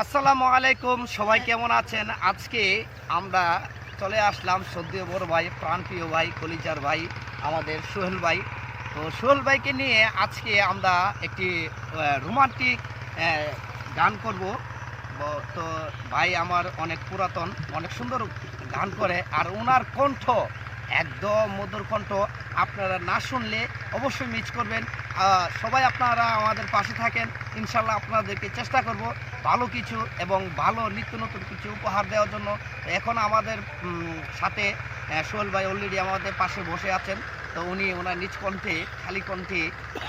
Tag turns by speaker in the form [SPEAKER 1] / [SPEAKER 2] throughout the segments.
[SPEAKER 1] আসসালামু আলাইকুম, সবাই কেমন আছেন? আজকে আমরা চলে আসলাম সদ্য বড় ভাই, প্রাণপ্রিয় ভাই, কলিজার ভাই, আমাদের সোহেল ভাই। তো সোহেল ভাইকে নিয়ে আজকে আমরা একটি রোমান্টিক গান করব। তো ভাই আমার অনেক পুরাতন, অনেক সুন্দর গান করে, আর ওনার কণ্ঠ একদম মধুর কণ্ঠ। আপনারা না শুনলে অবশ্যই মিস করবেন। সবাই আপনারা আমাদের পাশে থাকেন, ইনশাল্লাহ আপনাদেরকে চেষ্টা করব ভালো কিছু এবং ভালো নিত্য নতুন কিছু উপহার দেওয়ার জন্য। এখন আমাদের সাথে সোহেল ভাই অলরেডি আমাদের পাশে বসে আছেন। তো উনি ওনার নিজ কণ্ঠে, খালি কণ্ঠে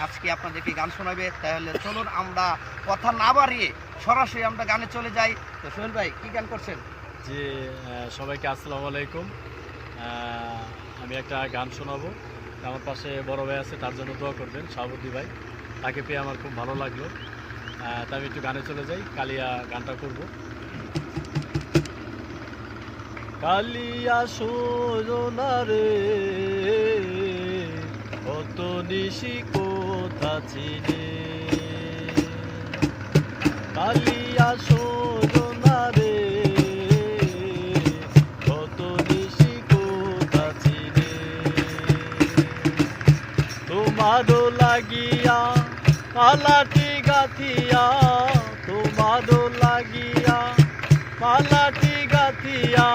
[SPEAKER 1] আজকে আপনাদেরকে গান শোনাবে। তাহলে চলুন আমরা কথা না বাড়িয়ে সরাসরি আমরা গানে চলে যাই। তো সোহেল ভাই, কি গান করছেন?
[SPEAKER 2] জি, সবাইকে আসসালামু আলাইকুম। আমি একটা গান শোনাবো। আমার পাশে বড় ভাই আছে, তার জন্য দোয়া করবেন, শাহাবুদ্দি ভাই। তাকে পেয়ে আমার খুব ভালো লাগলো। তাই আমি একটু গানে চলে যাই, কালিয়া গানটা করব। কালিয়া সোনা রে, কত নিশি কোথা ছিলে, কালিয়া সোনা রে, কত নিশি কোথা ছিলে, তোমারও লাগিয়া মালাটি গাথিয়া, তোমারও লাগিয়া মালাটি গাথিয়া,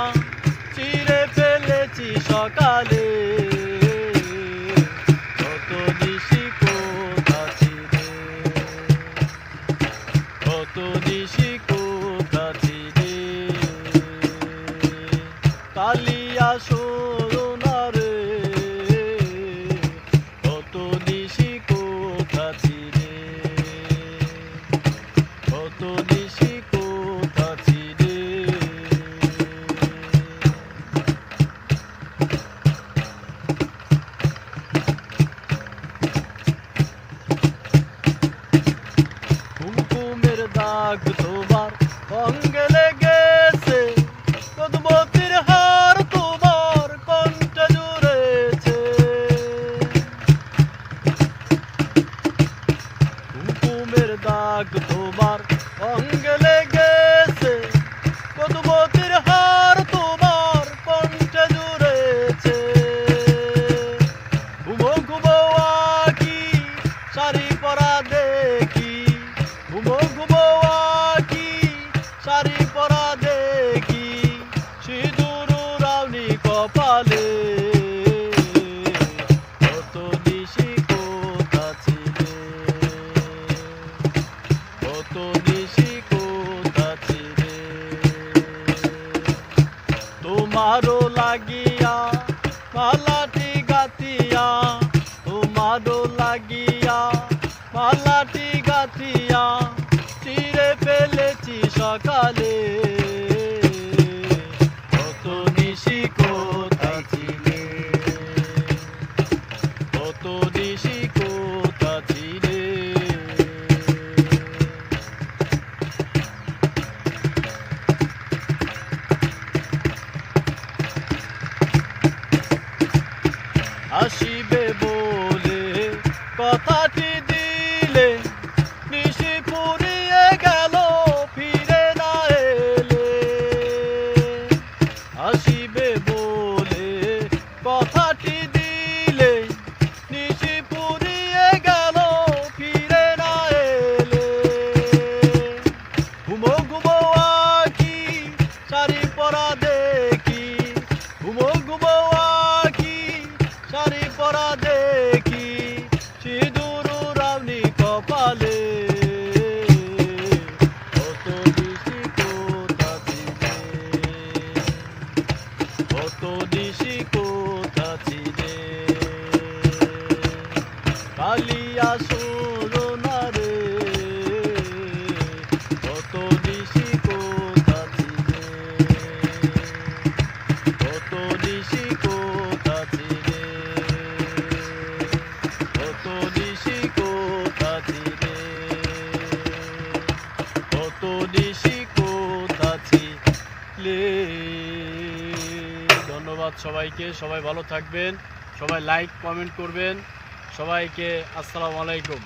[SPEAKER 2] চিরে ফেলেছি সকালে, কত নিশি কোথা ছিলে, কত নিশি কোথা ছিলে, কালিয়া সোনা রে, কত নিশি কোথা ছিলে, কত নিশি কোথা ছিলে। কুমকুমের দাগ তোমার অঙ্গে লেগেছে, পদ্মতির হার তোমার কণ্ঠে জুড়েছে, কুমকুমের দাগ তোমার অঙ্গে লেগেছে, পদ্মতির হার তোমার কণ্ঠে জুড়েছে, ঘুমো ঘুমো আঁকি শাড়ি পরা দেখি, ঘুমো ঘুমো আঁকি শাড়ি পরা দেখি, সিঁদুর রাউনি কপালে, কত নিশি কোথা ছিলে, কত নিশি কোথা ছিলে, তোমারও লাগিয়া মালাটি গাথিয়া, তোমারও লাগিয়া মালাটি গাথিয়া, চিরে ফেলেছি সকালে, কত নিশি কোথা ছিলে, কত নিশি কোথা ছিলে। আসিবে বলে কথাটি দিলে, নিশি ফুরিয়ে গেল ফিরে না এলে, আসিবে বলে কথাটি দিলে, নিশি ফুরিয়ে গেল ফিরে না এলে, ঘুমো ঘুমো আঁকি শাড়ি পরা দেখি, ঘুমো ঘুমো আঁকি শাড়ি পরা দেখি, সিঁদুর রাউনি কপালে, কত নিশি কোথা ছিলে, কত নিশি কোথা ছিলে, কালিয়া সোনা রে, কত নিশি কোথা ছিলে, কত নিশি কোথা ছিলে, কত নিশি কোথা ছিলে, কত নিশি কোথা ছিলে। ধন্যবাদ সবাইকে, সবাই ভালো থাকবেন, সবাই লাইক কমেন্ট করবেন, সবাইকে আসসালামু আলাইকুম।